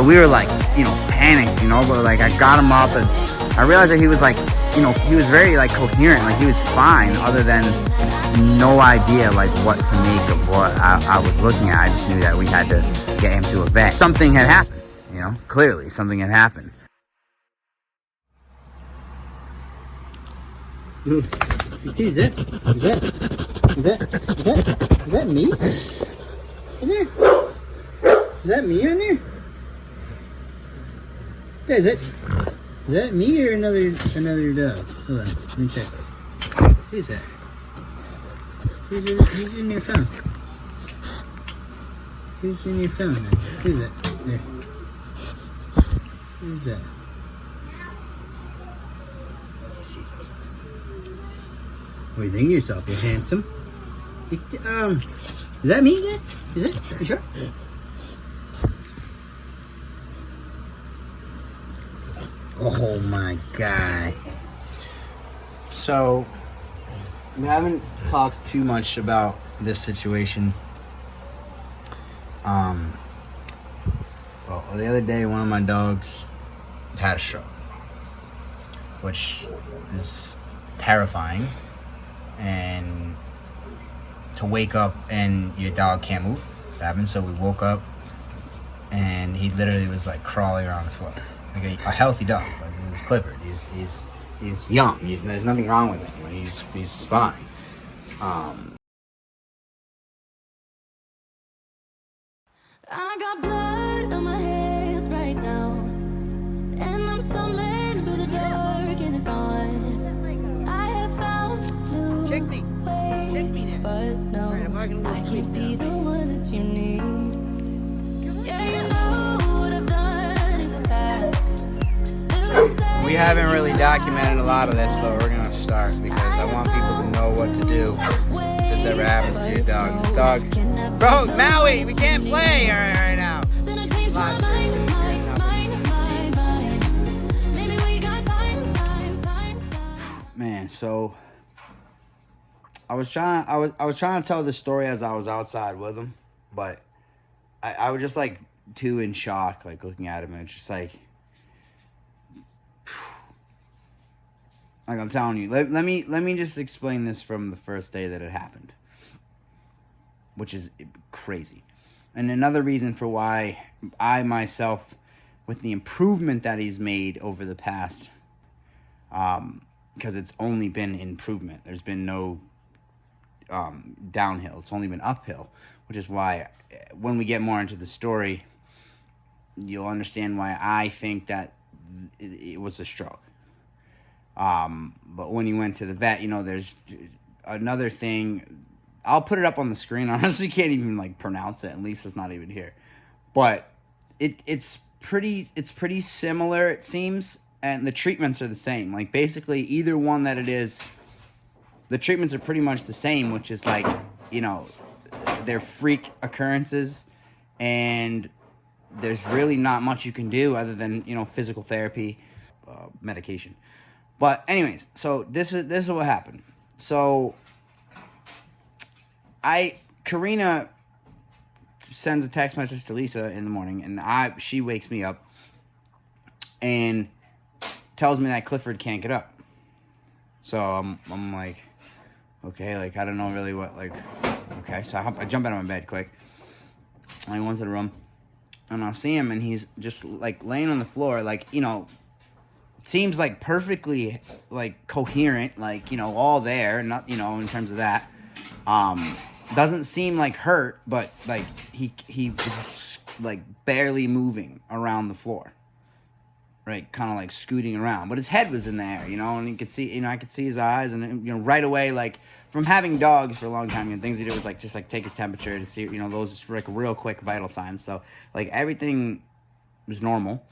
So we were like, you know, panicked, you know, but like I got him up and I realized that he was like, you know, he was very like coherent, like he was fine, other than no idea like what to make of what I was looking at. I just knew that we had to get him to a vet. Something had happened, you know, clearly something had happened. Dude, is that me? In there? Is that me in there? Is that me or another dog? Hold on, let me check. Who's that? Who's in your phone? Who's in your phone? Then? Who's that? There. Who's that? He sees himself. What do you think of yourself? You're handsome. Is that me then? Is it? You sure? Oh my God. So, we haven't talked too much about this situation. Well, the other day, one of my dogs had a stroke, which is terrifying. And to wake up and your dog can't move, it happened. So we woke up, and he literally was like crawling around the floor, like a healthy dog. Like he's Clifford. He's young. There's nothing wrong with him. Like, he's fine. I got blood on my hands right now, and I'm stumbling through the dark in the dawn. I have found new ways, but no, I can't be the one that you need. Yeah, you know what I've done in the past. We haven't really documented a lot of this, but we're gonna start because I want people to know what to do if this ever happens to your dog. This dog, bro, Maui, we can't play right now. Man, so I was trying to tell this story as I was outside with him, but I was just like too in shock, like looking at him, and it's just like I'm telling you. Let me just explain this from the first day that it happened, which is crazy. And another reason for why I myself, with the improvement that he's made over the past, because it's only been improvement. There's been no downhill. It's only been uphill, which is why when we get more into the story, you'll understand why I think that it was a stroke. But when he went to the vet, you know, there's another thing. I'll put it up on the screen. I honestly can't even like pronounce it, and Lisa's not even here. But it's pretty similar, it seems, and the treatments are the same. Like basically either one that it is, the treatments are pretty much the same, which is like, you know, they're freak occurrences, and there's really not much you can do other than, you know, physical therapy, medication. But anyways, so this is what happened. So Karina sends a text message to Lisa in the morning, and she wakes me up and tells me that Clifford can't get up. So I'm like, okay, like I don't know really what, like, okay. So I jump out of my bed quick. I go into the room, and I see him, and he's just like laying on the floor, like, you know, seems like perfectly like coherent, like, you know, all there, not, you know, in terms of that. Doesn't seem like hurt, but like he was like barely moving around the floor, right? Kind of like scooting around, but his head was in the air, you know, and you could see, you know, I could see his eyes, and you know, right away, like from having dogs for a long time, you know, things he did was like just like take his temperature to see, you know, those like real quick vital signs. So like everything was normal,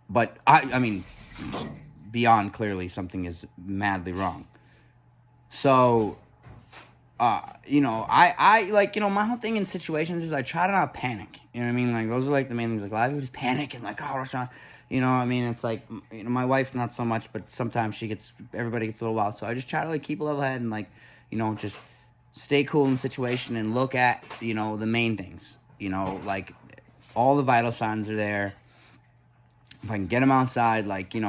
but I mean, beyond clearly something is madly wrong. So. You know, I like, you know, my whole thing in situations is I try to not panic. You know what I mean? Like, those are like the main things. Like, a lot of people just panic and like, oh, what's wrong? You know what I mean? It's like, you know, my wife, not so much, but sometimes everybody gets a little wild. So I just try to like keep a level head and like, you know, just stay cool in the situation and look at, you know, the main things. You know, like, all the vital signs are there. If I can get him outside, like, he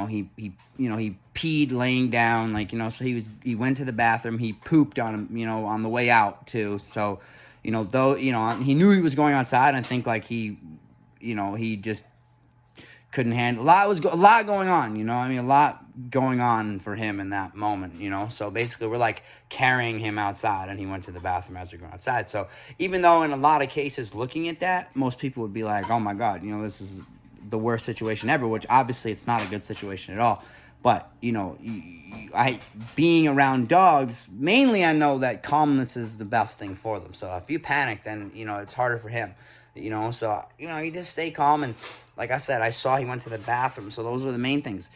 peed laying down, like, so he went to the bathroom, he pooped on him, on the way out too. So, though, he knew he was going outside, and I think like he just couldn't handle, a lot going on, a lot going on for him in that moment, so basically we're like carrying him outside, and he went to the bathroom as we're going outside. So even though in a lot of cases looking at that, most people would be like, oh my God, this is the worst situation ever, which obviously it's not a good situation at all. But, being around dogs, mainly I know that calmness is the best thing for them. So if you panic, then, it's harder for him, so, you just stay calm. And like I said, I saw he went to the bathroom. So those are the main things.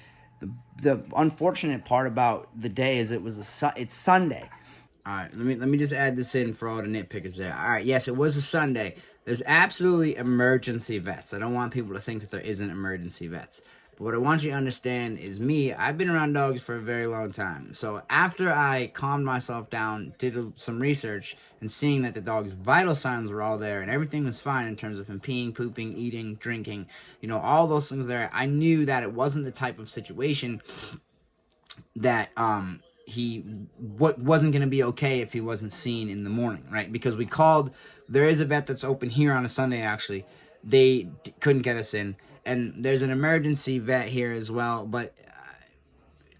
The unfortunate part about the day is it's Sunday. All right, let me just add this in for all the nitpickers there. All right, yes, it was a Sunday. There's absolutely emergency vets. I don't want people to think that there isn't emergency vets. But what I want you to understand is I've been around dogs for a very long time. So after I calmed myself down, did some research, and seeing that the dog's vital signs were all there and everything was fine in terms of him peeing, pooping, eating, drinking, all those things there, I knew that it wasn't the type of situation that wasn't going to be okay if he wasn't seen in the morning, right? Because we called, there is a vet that's open here on a Sunday, actually. They couldn't get us in. And there's an emergency vet here as well, but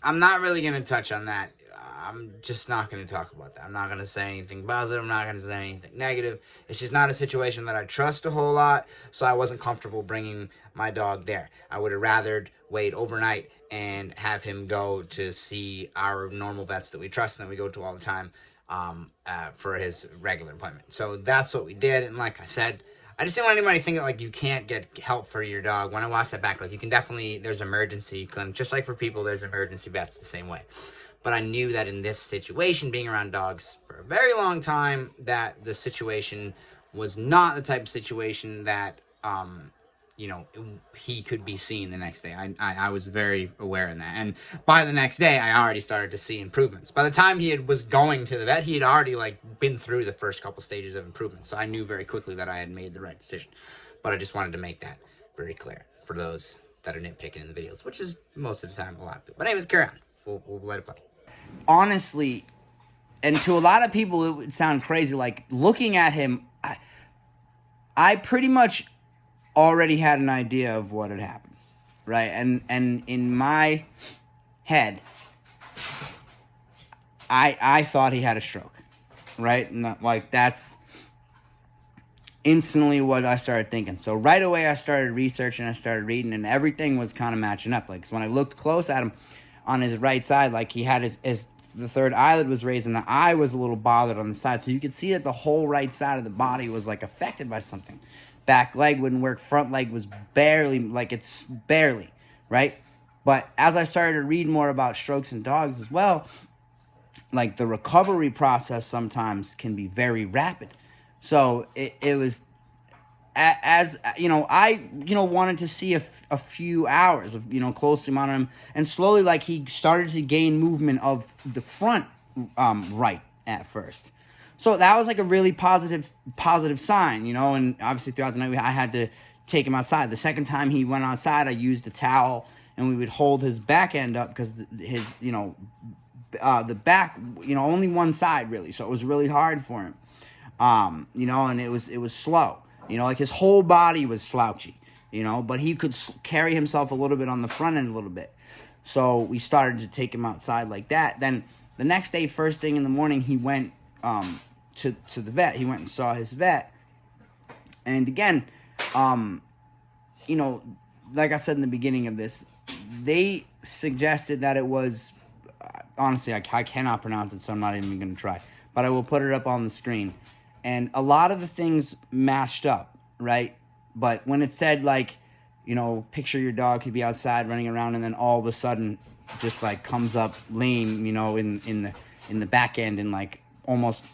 I'm not really going to touch on that. I'm just not going to talk about that. I'm not going to say anything positive. I'm not going to say anything negative. It's just not a situation that I trust a whole lot, so I wasn't comfortable bringing my dog there. I would have rathered wait overnight and have him go to see our normal vets that we trust and that we go to all the time for his regular appointment. So that's what we did, and like I said, I just didn't want anybody to think that, like, you can't get help for your dog. When I watched that back, like, you can definitely, there's emergency clinic. Just like for people, there's emergency vets the same way. But I knew that in this situation, being around dogs for a very long time, that the situation was not the type of situation that, he could be seen the next day. I was very aware in that. And by the next day, I already started to see improvements. By the time was going to the vet, he had already, been through the first couple stages of improvement. So I knew very quickly that I had made the right decision. But I just wanted to make that very clear for those that are nitpicking in the videos, which is most of the time a lot of people. But anyways, carry on. We'll let it play. Honestly, and to a lot of people, it would sound crazy. Like, looking at him, I pretty much already had an idea of what had happened, right? And in my head, I thought he had a stroke, right? And that's instantly what I started thinking. So right away, I started researching, I started reading, and everything was kind of matching up. Like, so when I looked close at him on his right side, like, he had the third eyelid was raised and the eye was a little bothered on the side. So you could see that the whole right side of the body was, like, affected by something. Back leg wouldn't work. Front leg was barely, right? But as I started to read more about strokes in dogs as well, like, the recovery process sometimes can be very rapid. So it was, as I wanted to see a few hours of, closely monitoring him, and slowly, like, he started to gain movement of the front right at first. So that was, like, a really positive sign, and obviously throughout the night I had to take him outside. The second time he went outside, I used the towel, and we would hold his back end up because his, the back, only one side really. So it was really hard for him, and it was slow, like, his whole body was slouchy, but he could carry himself a little bit on the front end a little bit. So we started to take him outside like that. Then the next day, first thing in the morning, he went to the vet. He went and saw his vet. And again, like I said in the beginning of this, they suggested that it was, honestly, I cannot pronounce it, so I'm not even going to try. But I will put it up on the screen. And a lot of the things matched up, right? But when it said, like, picture your dog could be outside running around, and then all of a sudden just, like, comes up lame, in the back end, and, like, almost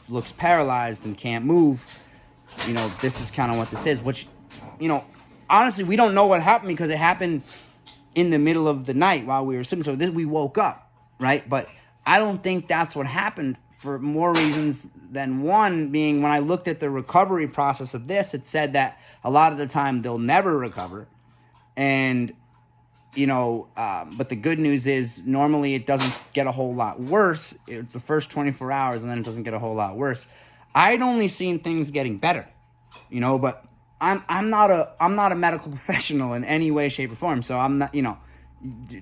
looks paralyzed and can't move, this is kind of what this is, which, honestly, we don't know what happened because it happened in the middle of the night while we were sleeping. So we woke up, right? But I don't think that's what happened for more reasons than one, being when I looked at the recovery process of this, it said that a lot of the time they'll never recover. And, but the good news is normally it doesn't get a whole lot worse. It's the first 24 hours and then it doesn't get a whole lot worse. I'd only seen things getting better, but I'm not a medical professional in any way, shape, or form. So I'm not,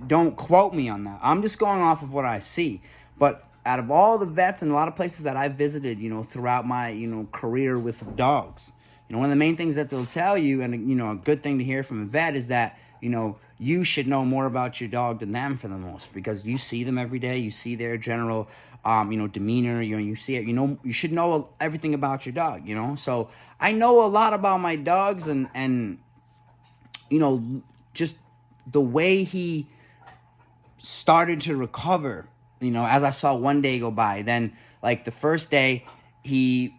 don't quote me on that. I'm just going off of what I see. But out of all the vets and a lot of places that I've visited, throughout my, career with dogs, one of the main things that they'll tell you, and, a good thing to hear from a vet is that, you should know more about your dog than them for the most, because you see them every day. You see their general, demeanor, you see it, you should know everything about your dog, So I know a lot about my dogs and just the way he started to recover, as I saw one day go by. Then, like, the first day, he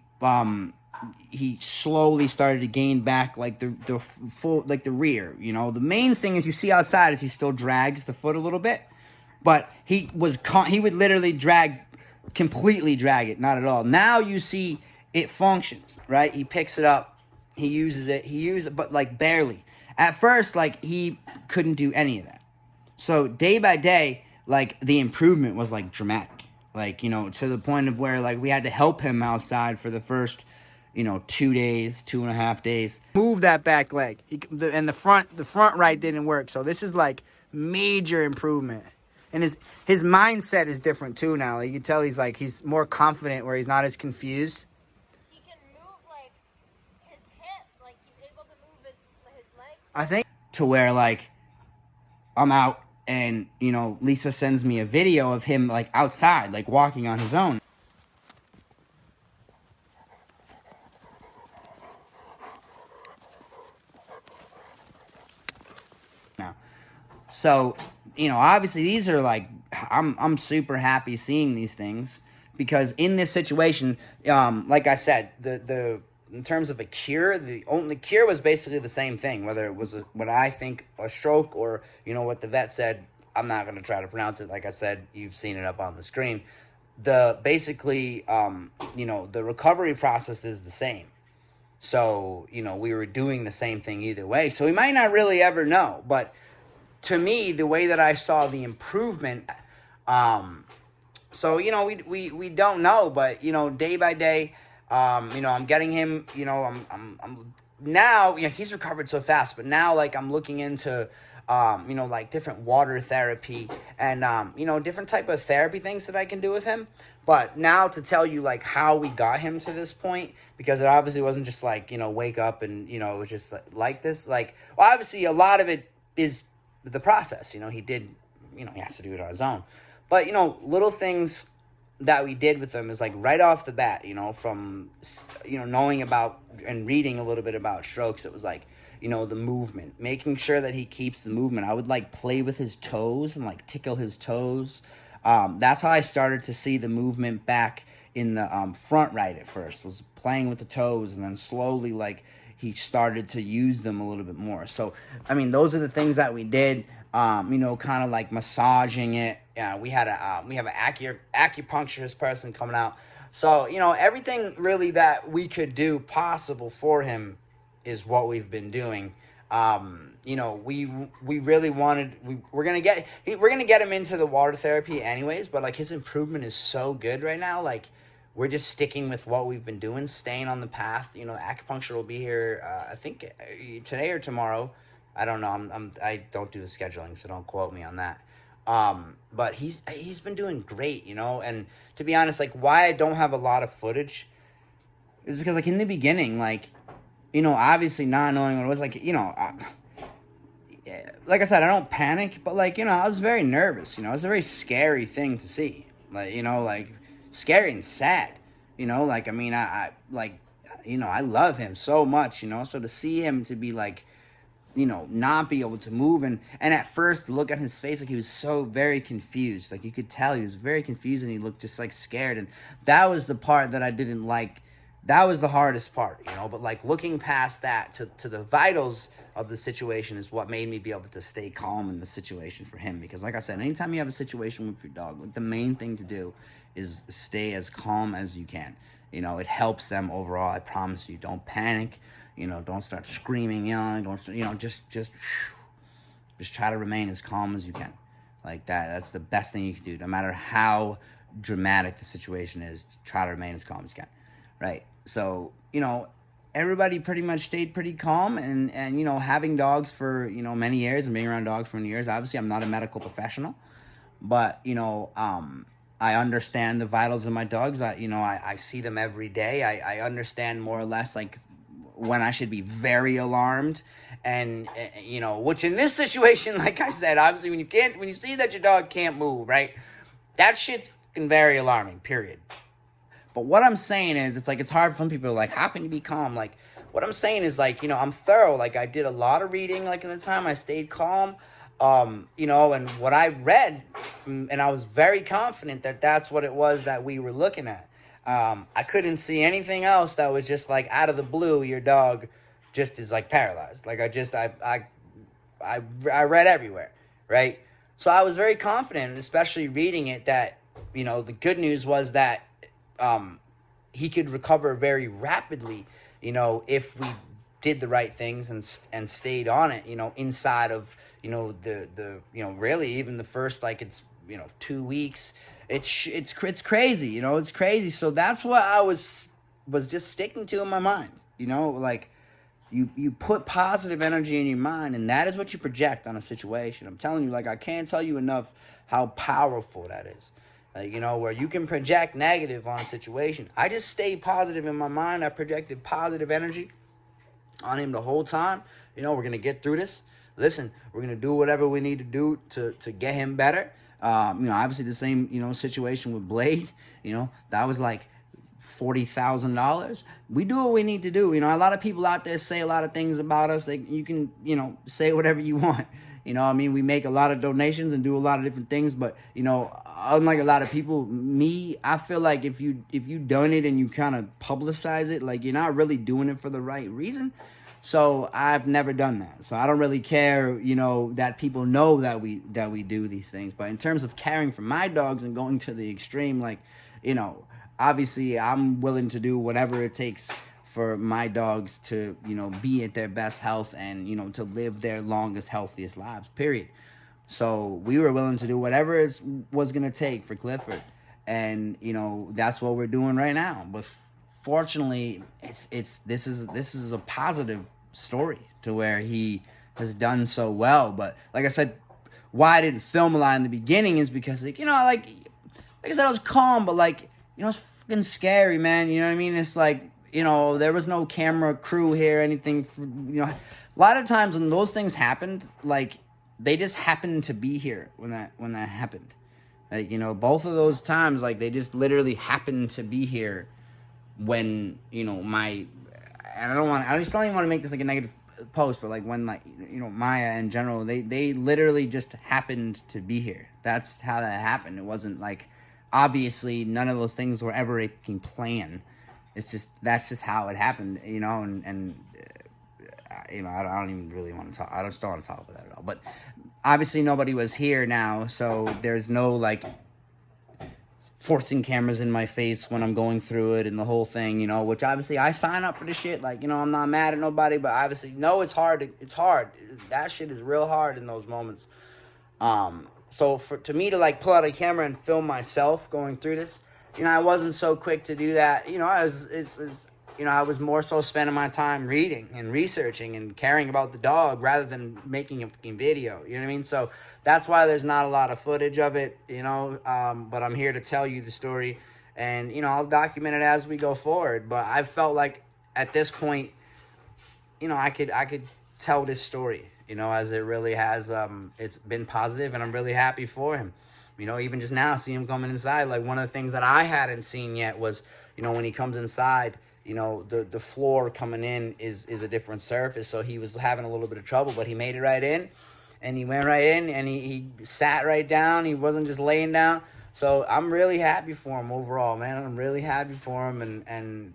slowly started to gain back, like, the full, like, the rear, The main thing is you see outside is he still drags the foot a little bit, but he would literally completely drag it, not at all. Now you see it functions, right? He picks it up, he uses it, but, like, barely. At first, like, he couldn't do any of that. So day by day, like, the improvement was, like, dramatic. Like, to the point of where, like, we had to help him outside for the first, 2 days, 2.5 days. Move that back leg. And the front right didn't work. So this is, like, major improvement. And his mindset is different, too, now. Like, you can tell he's more confident, where he's not as confused. He can move, like, his hip. Like, he's able to move his legs. I think to where, like, I'm out and, Lisa sends me a video of him, like, outside, like, walking on his own. Now, so, obviously these are, like, I'm super happy seeing these things, because in this situation, like I said, the in terms of a cure, the cure was basically the same thing, whether it was what I think a stroke or, what the vet said. I'm not going to try to pronounce it. Like I said, you've seen it up on the screen. The recovery process is the same. So, we were doing the same thing either way. So we might not really ever know. But to me, the way that I saw the improvement, so, we don't know. But, day by day, I'm getting him, I'm now, he's recovered so fast, but now, like, I'm looking into, like, different water therapy and, different type of therapy things that I can do with him. But now to tell you, like, how we got him to this point, because it obviously wasn't just, like, wake up and, it was just like this. Like, well, obviously a lot of it is the process. He did, he has to do it on his own. But, little things that we did with him is, like, right off the bat, from, knowing about and reading a little bit about strokes, it was like, the movement, making sure that he keeps the movement. I would, like, play with his toes and, like, tickle his toes. That's how I started to see the movement back in the front right at first, was playing with the toes, and then slowly, like, he started to use them a little bit more. So, I mean, those are the things that we did, kind of like massaging it. We have an acupuncturist person coming out. So, everything really that we could do possible for him is what we've been doing. We really wanted, we're gonna get him into the water therapy anyways, but, like, his improvement is so good right now. Like, we're just sticking with what we've been doing, staying on the path. Acupuncture will be here, I think today or tomorrow. I don't know. I don't do the scheduling, so don't quote me on that. But he's been doing great, and to be honest, like, why I don't have a lot of footage is because, like, in the beginning, like, obviously not knowing what it was, like, like I said, I don't panic, but, like, I was very nervous, it was a very scary thing to see, like, like, scary and sad, like, I mean, I love him so much, so to see him to be, like, not be able to move, and at first look at his face, like, he was so very confused, like, you could tell he was very confused, and he looked just, like, scared, and that was the part that I didn't like. That was the hardest part, but, like, looking past that to the vitals of the situation is what made me be able to stay calm in the situation for him. Because like I said, anytime you have a situation with your dog, like, the main thing to do is stay as calm as you can. You know, it helps them overall. I promise you. Don't panic. You know, don't start screaming, yelling. Don't, you know, just try to remain as calm as you can. Like that. That's the best thing you can do. No matter how dramatic the situation is, try to remain as calm as you can. Right. So, you know, everybody pretty much stayed pretty calm, and you know, having dogs for, you know, many years and being around dogs for many years, obviously I'm not a medical professional, but, you know, I understand the vitals of my dogs. I see them every day. I understand more or less, like, when I should be very alarmed, and you know, which in this situation, like I said, obviously when you see that your dog can't move, right, that shit's fucking very alarming, period. But what I'm saying is, it's like, it's hard for some people, like, how can you be calm? Like, what I'm saying is, like, you know, I'm thorough. Like, I did a lot of reading, like, in the time. I stayed calm, you know, and what I read, and I was very confident that that's what it was that we were looking at. I couldn't see anything else that was just, like, out of the blue, your dog just is, like, paralyzed. Like, I read everywhere, right? So I was very confident, especially reading it, that, you know, the good news was that he could recover very rapidly, you know, if we did the right things and stayed on it, you know, inside of, you know, the you know, really even the first, like, it's, you know, 2 weeks. It's crazy, you know, it's crazy. So that's what I was just sticking to in my mind, you know, like, you put positive energy in your mind, and that is what you project on a situation. I'm telling you, like, I can't tell you enough how powerful that is. Like, you know, where you can project negative on a situation. I just stayed positive in my mind. I projected positive energy on him the whole time. You know, we're going to get through this. Listen, we're going to do whatever we need to do to get him better. You know, obviously the same, you know, situation with Blade. You know, that was like $40,000. We do what we need to do. You know, a lot of people out there say a lot of things about us. Like, you can, you know, say whatever you want. You know, I mean, we make a lot of donations and do a lot of different things, but, you know, unlike a lot of people, I feel like if you done it and you kind of publicize it, like, you're not really doing it for the right reason. So I've never done that. So I don't really care, you know, that people know that we do these things. But in terms of caring for my dogs and going to the extreme, like, you know, obviously I'm willing to do whatever it takes for my dogs to, you know, be at their best health and, you know, to live their longest, healthiest lives, period. So we were willing to do whatever it was going to take for Clifford. And, you know, that's what we're doing right now. But fortunately, this is a positive story to where he has done so well. But like I said, why I didn't film a lot in the beginning is because, like, you know, like I said, I was calm, but, like, you know, it's fucking scary, man. You know what I mean? It's like, you know, there was no camera crew here, anything. You know, a lot of times when those things happened, like, they just happened to be here when that happened. Like, you know, both of those times, like, they just literally happened to be here when, you know, I just don't even want to make this like a negative post, but, like, when, like, you know, Maya in general, they literally just happened to be here. That's how that happened. It wasn't like, obviously none of those things were ever a plan. It's just, that's just how it happened, you know, and you know, I don't even really want to talk. I just don't want to talk about that at all. But obviously nobody was here now, so there's no, like, forcing cameras in my face when I'm going through it and the whole thing, you know, which obviously I sign up for this shit. Like, you know, I'm not mad at nobody, but obviously, no, it's hard. It's hard. That shit is real hard in those moments. So to me to, like, pull out a camera and film myself going through this, you know, I wasn't so quick to do that. You know, I was more so spending my time reading and researching and caring about the dog rather than making a fucking video. You know what I mean? So that's why there's not a lot of footage of it, you know, but I'm here to tell you the story, and, you know, I'll document it as we go forward. But I felt like at this point, you know, I could tell this story, you know, as it really has. It's been positive, and I'm really happy for him. You know, even just now, see him coming inside. Like, one of the things that I hadn't seen yet was, you know, when he comes inside, you know, the floor coming in is a different surface. So he was having a little bit of trouble, but he made it right in, and he went right in, and he sat right down. He wasn't just laying down. So I'm really happy for him overall, man. I'm really happy for him, and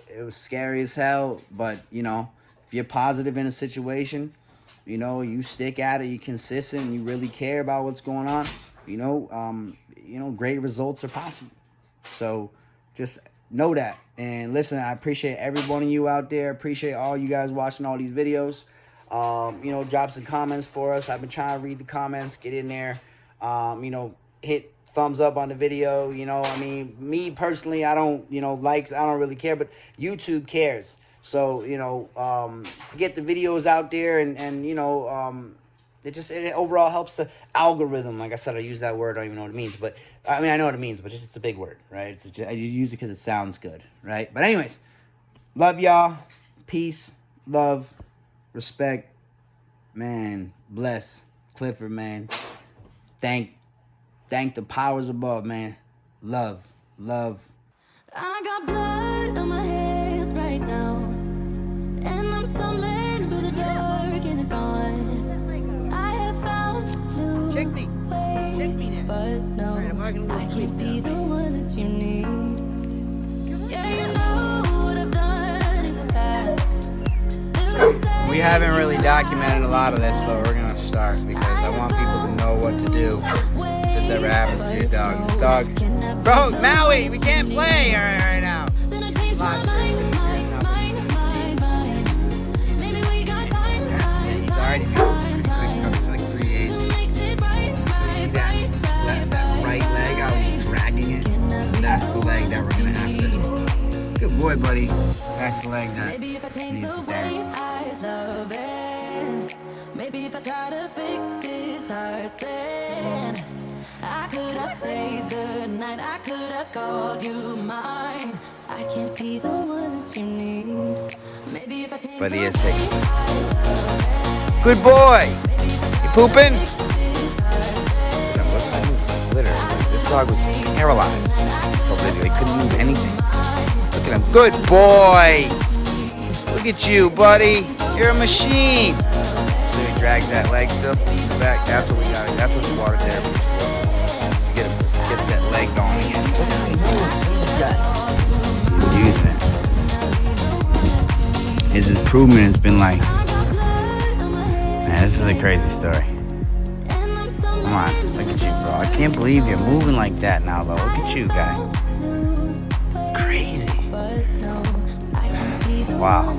it was scary as hell. But, you know, if you're positive in a situation, you know, you stick at it, you're consistent, and you really care about what's going on, you know, great results are possible. So just know that. And listen, I appreciate every one of you out there. Appreciate all you guys watching all these videos. You know, drop some comments for us. I've been trying to read the comments, get in there. You know, hit thumbs up on the video. You know, I mean, me personally, I don't, you know, likes, I don't really care, but YouTube cares. So, you know, to get the videos out there and you know, it overall helps the algorithm. Like I said, I use that word. I don't even know what it means, but I mean, I know what it means, but it's a big word, right? I use it because it sounds good, right? But anyways, love y'all. Peace, love, respect, man. Bless Clifford, man. Thank the powers above, man. Love. I got blood on my hands right now, and I'm stumbling through the dark in the dawn. I have found new ways, but no, I can't be the one that you need. Yeah, you know what I've done in the past. Still the same. We haven't really documented a lot of this, but we're gonna start because I want people to know what to do. If this ever happens to your dog. This dog, bro, Maui, we can't play right now. Then I changed my mind. Maybe we got time. He's already moving like 3/8. See that right leg? I was dragging it. That's the leg that we're gonna have to. Good boy, buddy. That's the leg that Maybe if I change needs the to way stand. I love it, maybe if I try to fix this heart, then I could have stayed the night, I could have called you mine. I can't be the one that you need. Maybe if I change But he the is way taking. I love it, Good boy. maybe if I try You pooping? to fix this heart, Literally, this dog was paralyzed. He couldn't move anything. Look at him. Good boy. Look at you, buddy. You're a machine. So he drags that leg still back. That's what we got. That's what the water therapy is for. Get that leg going again. He's using it. His improvement has been like, man, this is a crazy story. Come on, look at you, bro. I can't believe you're moving like that now, though. Look at you, guy. Crazy. Wow.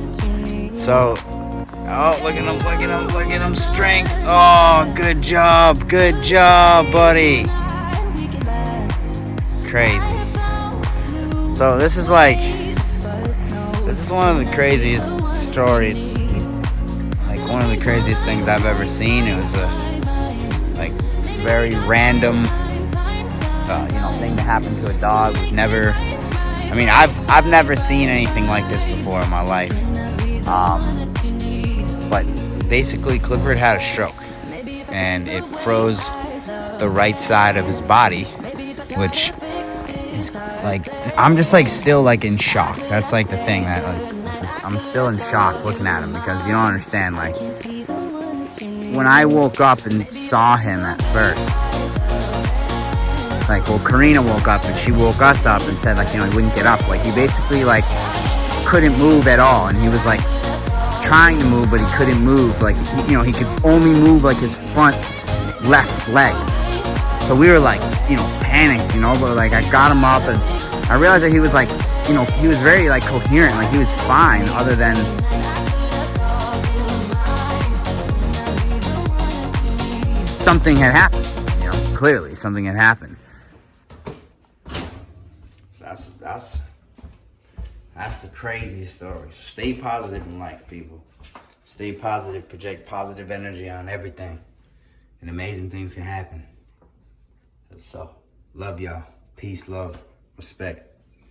So, oh, look at him, strength. Oh, good job, buddy. Crazy. So this is one of the craziest stories, like one of the craziest things I've ever seen. It was a very random, thing to happen to a dog. I've never seen anything like this before in my life. But basically, Clifford had a stroke, and it froze the right side of his body, which is I'm just still in shock. That's the thing that I'm still in shock looking at him because you don't understand. When I woke up and saw him at first, Karina woke up and she woke us up and said he wouldn't get up. He basically couldn't move at all, and he was trying to move, but he couldn't move. He could only move his front left leg. So we were panicked, but I got him up and I realized that he was he was very coherent, he was fine, other than something had happened. Clearly something had happened. That's the craziest story. So stay positive in life, people. Stay positive, project positive energy on everything, and amazing things can happen. So, love y'all. Peace, love, respect.